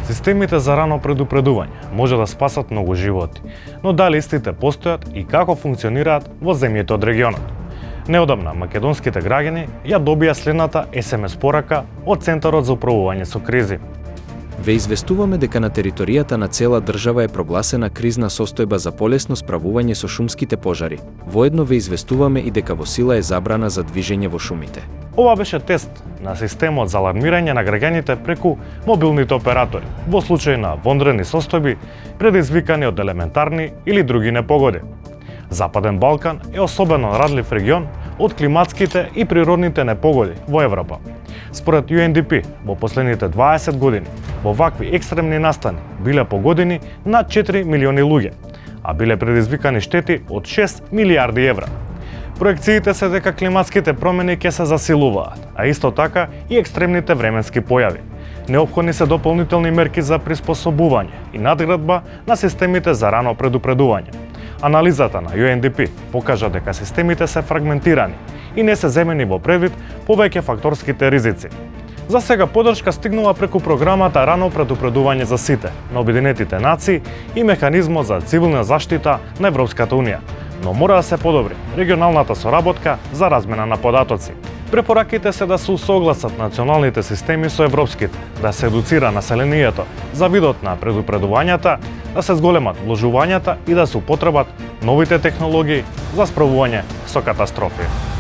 Системите за рано предупредување може да спасат многу животи, но дали истите постојат и како функционираат во земјите од регионот? Неодамна македонските граѓани ја добија следната SMS порака од Центарот за управување со кризи. Ве известуваме дека на територијата на цела држава е прогласена кризна состојба за полесно справување со шумските пожари. Воедно ве известуваме и дека во сила е забрана за движење во шумите. Ова беше тест на системот за алармирање на граѓаните преку мобилните оператори во случај на вонредни состојби предизвикани од елементарни или други непогоди. Западен Балкан е особено радлив регион од климатските и природните непогоди во Европа. Според UNDP, во последните 20 години во вакви екстремни настани биле погодени над 4 милиони луѓе, а биле предизвикани штети од 6 милиарди евра. Проекциите се дека климатските промени ќе се засилуваат, а исто така и екстремните временски појави. Неопходни се дополнителни мерки за приспособување и надградба на системите за рано предупредување. Анализата на UNDP покажа дека системите се фрагментирани и не се земени во предвид повеќе факторските ризици. За сега поддршка стигнува преку програмата Рано предупредување за сите на Обединетите нации и механизмот за цивилна заштита на Европската унија, но мора да се подобри регионалната соработка за размена на податоци. Препораките се да се усогласат националните системи со европските, да се едуцира населението за видот на предупредувањата, да се зголемат вложувањата и да се употребат новите технологии за справување со катастрофи.